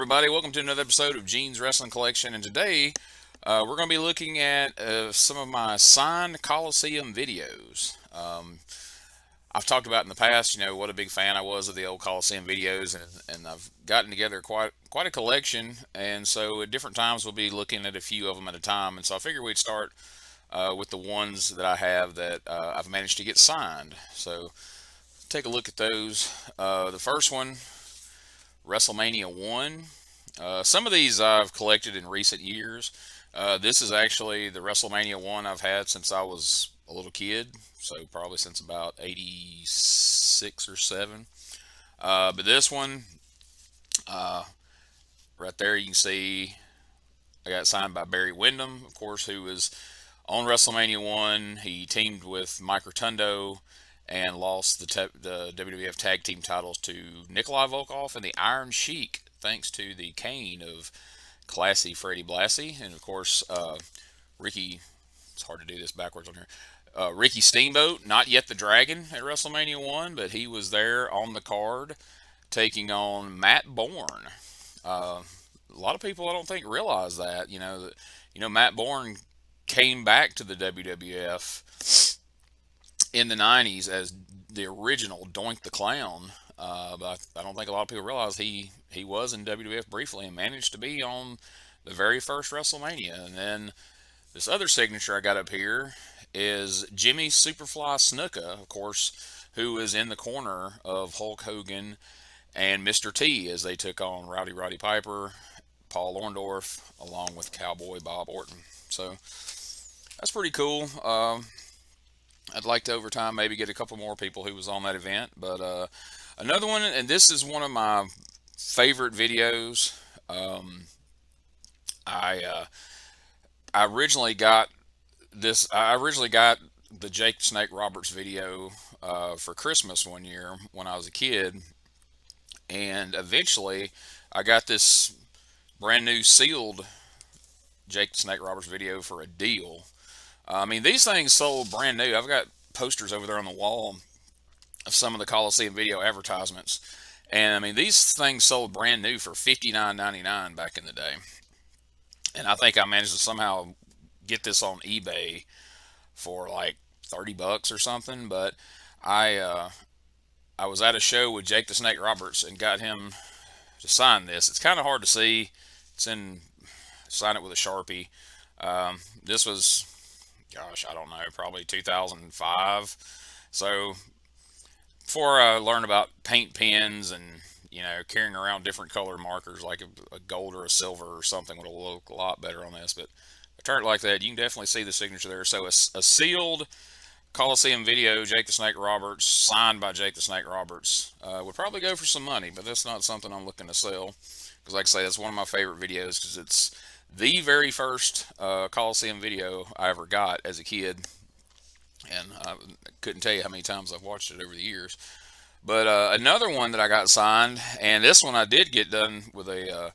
everybody. Welcome to another episode of Gene's Wrestling Collection. And today we're going to be looking at some of my signed Coliseum videos. I've talked about in the past, what a big fan I was of the old Coliseum videos, and I've gotten together quite a collection. And so at different times we'll be looking at a few of them at a time. And so I figured we'd start with the ones that I have that I've managed to get signed. So take a look at those. The first one, WrestleMania 1. Some of these I've collected in recent years. This is actually the WrestleMania 1 I've had since I was a little kid, so probably since about 86 or 7. But this one, right there, you can see I got signed by Barry Windham, of course, who was on WrestleMania 1. He teamed with Mike Rotundo and lost the WWF Tag Team titles to Nikolai Volkov and the Iron Sheik, thanks to the cane of classy Freddie Blassie. And of course, Ricky, it's hard to do this backwards on here. Ricky Steamboat, not yet the Dragon at WrestleMania 1, but he was there on the card taking on Matt Bourne. A lot of people I don't think realize that. Matt Bourne came back to the WWF in the 90s as the original Doink the Clown. But I don't think a lot of people realize he was in WWF briefly and managed to be on the very first WrestleMania. And then this other signature I got up here is Jimmy Superfly Snuka, of course, who is in the corner of Hulk Hogan and Mr. T as they took on Rowdy Roddy Piper, Paul Orndorff, along with Cowboy Bob Orton. So that's pretty cool. I'd like to over time maybe get a couple more people who was on that event. But another one, and this is one of my favorite videos. I originally got this. I originally got the Jake the Snake Roberts video for Christmas one year when I was a kid, and eventually I got this brand new sealed Jake the Snake Roberts video for a deal. I mean, these things sold brand new. I've got posters over there on the wall of some of the Coliseum video advertisements. And I mean, these things sold brand new for $59.99 back in the day. And I think I managed to somehow get this on eBay for like 30 bucks or something. But I was at a show with Jake the Snake Roberts and got him to sign this. It's kind of hard to see. Sign it with a Sharpie. This was, gosh, I don't know, probably 2005. So before I learned about paint pens and carrying around different color markers like a gold or a silver or something would look a lot better on this. But I turned it like that. You can definitely see the signature there. So a sealed Coliseum video, Jake the Snake Roberts, signed by Jake the Snake Roberts, would probably go for some money, but that's not something I'm looking to sell. Because like I say, that's one of my favorite videos because it's the very first Coliseum video I ever got as a kid, and I couldn't tell you how many times I've watched it over the years. But another one that I got signed, and this one I did get done with a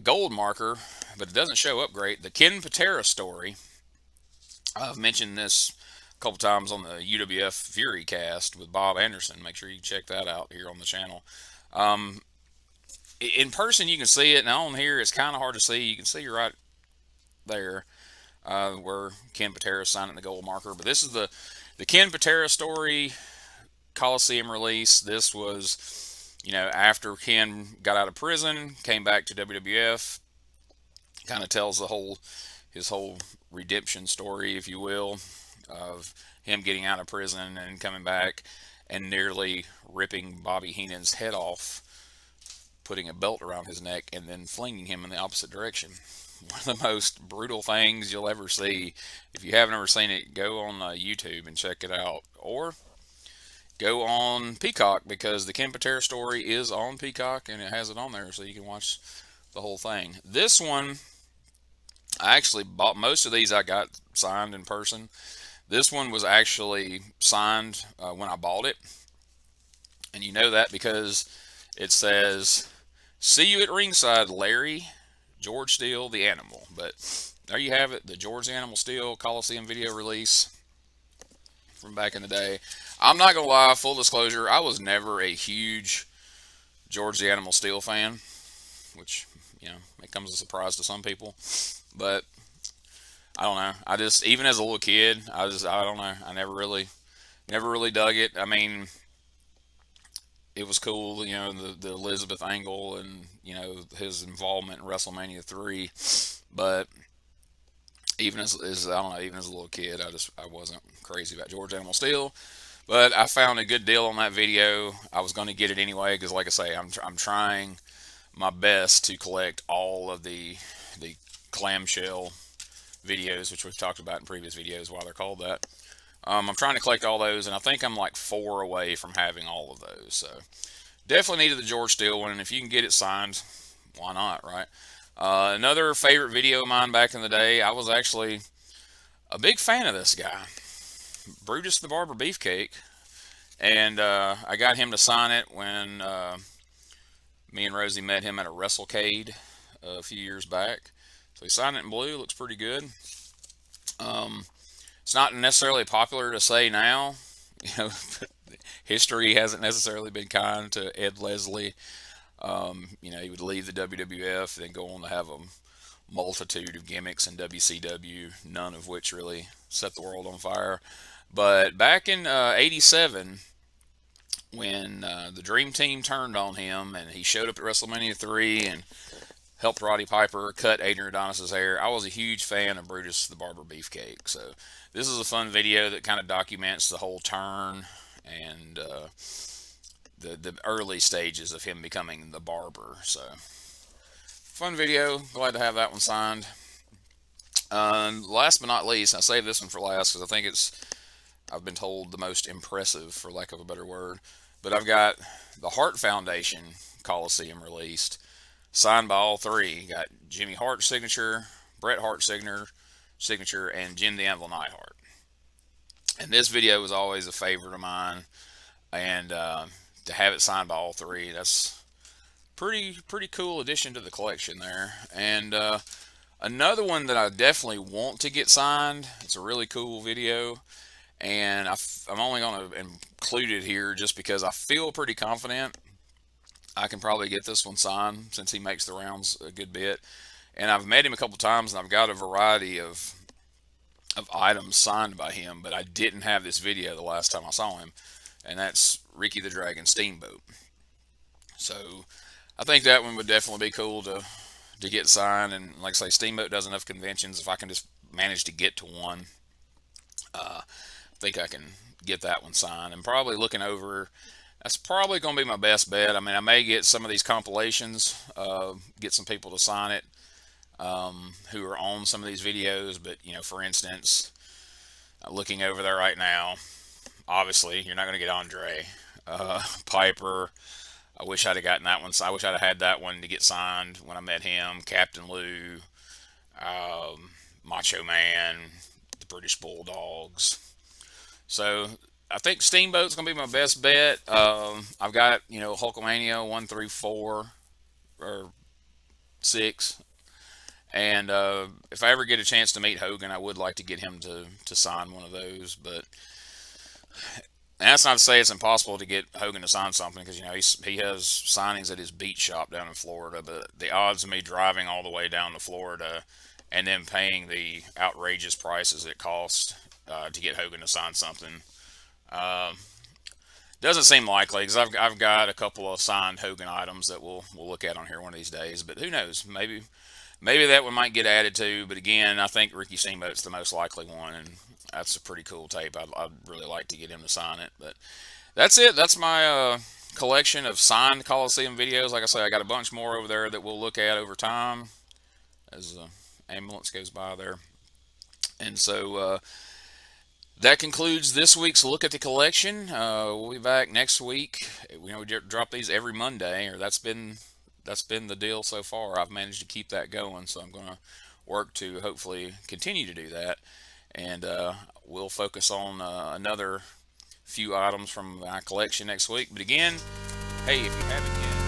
gold marker, but it doesn't show up great. The Ken Patera story. I've mentioned this a couple times on the UWF Fury cast with Bob Anderson. Make sure you check that out here on the channel. In person you can see it, now on here it's kind of hard to see. You can see right there where Ken Patera signed the gold marker. But this is the Ken Patera story Coliseum release. This was, after Ken got out of prison, came back to WWF. Kind of tells his whole redemption story, if you will, of him getting out of prison and coming back and nearly ripping Bobby Heenan's head off, putting a belt around his neck, and then flinging him in the opposite direction. One of the most brutal things you'll ever see. If you haven't ever seen it, go on YouTube and check it out. Or go on Peacock, because the Ken Patera story is on Peacock, and it has it on there so you can watch the whole thing. This one, I actually bought most of these. I got signed in person. This one was actually signed when I bought it. And you know that because it says, "See you at ringside, Larry, George Steele, the Animal." But there you have it, the George the Animal Steele Coliseum video release from back in the day. I'm not going to lie, full disclosure, I was never a huge George the Animal Steele fan, which you know, it comes as a surprise to some people. But I don't know. I just, even as a little kid, I don't know. I never really dug it. I mean, it was cool, you know, the Elizabeth angle and, you know, his involvement in WrestleMania 3. But even as I don't know, even as a little kid, I wasn't crazy about George Animal Steel. But I found a good deal on that video. I was going to get it anyway because, like I say, I'm trying my best to collect all of the clamshell videos, which we've talked about in previous videos, why they're called that. I'm trying to collect all those, and I think I'm like 4 away from having all of those. So definitely needed the George Steele one, and if you can get it signed, why not, right? Another favorite video of mine back in the day, I was actually a big fan of this guy, Brutus the Barber Beefcake, and I got him to sign it when me and Rosie met him at a WrestleCade a few years back. So he signed it in blue, looks pretty good. Um, it's not necessarily popular to say now, you know, history hasn't necessarily been kind to Ed Leslie. You know, he would leave the WWF, then go on to have a multitude of gimmicks in WCW, none of which really set the world on fire. But back in '87, when the Dream Team turned on him and he showed up at WrestleMania 3 and helped Roddy Piper cut Adrian Adonis's hair, I was a huge fan of Brutus the Barber Beefcake. So this is a fun video that kind of documents the whole turn and the early stages of him becoming the barber. So fun video. Glad to have that one signed. Last but not least, I saved this one for last because I think I've been told, the most impressive, for lack of a better word. But I've got the Hart Foundation Coliseum released, signed by all three. Got Jimmy Hart's signature, Bret Hart's signature, and Jim the Anvil Neidhart. And this video was always a favorite of mine, and to have it signed by all three, that's pretty cool addition to the collection there. And another one that I definitely want to get signed. It's a really cool video, and I'm only going to include it here just because I feel pretty confident I can probably get this one signed since he makes the rounds a good bit. And I've met him a couple times, and I've got a variety of items signed by him, but I didn't have this video the last time I saw him, and that's Ricky the Dragon Steamboat. So I think that one would definitely be cool to get signed. And like I say, Steamboat does enough conventions. If I can just manage to get to one, I think I can get that one signed. And probably looking over, that's probably going to be my best bet. I mean, I may get some of these compilations, get some people to sign it who are on some of these videos. But, you know, for instance, looking over there right now, obviously you're not going to get Andre. Piper, I wish I'd have gotten that one. I wish I'd have had that one to get signed when I met him. Captain Lou, Macho Man, the British Bulldogs. So I think Steamboat's going to be my best bet. I've got, you know, Hulkamania 1 through 4 or 6. And if I ever get a chance to meet Hogan, I would like to get him to sign one of those. But that's not to say it's impossible to get Hogan to sign something, because, you know, he has signings at his beach shop down in Florida. But the odds of me driving all the way down to Florida and then paying the outrageous prices it costs to get Hogan to sign something doesn't seem likely, because I've got a couple of signed Hogan items that we'll look at on here one of these days. But who knows? Maybe that one might get added to. But again, I think Ricky Steamboat's the most likely one, and that's a pretty cool tape. I'd really like to get him to sign it. But that's it. That's my collection of signed Coliseum videos. Like I say, I got a bunch more over there that we'll look at over time as the ambulance goes by there. And so that concludes this week's look at the collection. We'll be back next week. We drop these every Monday, or that's been the deal so far. I've managed to keep that going, so I'm going to work to hopefully continue to do that. And we'll focus on another few items from my collection next week. But again, hey, if you haven't yet,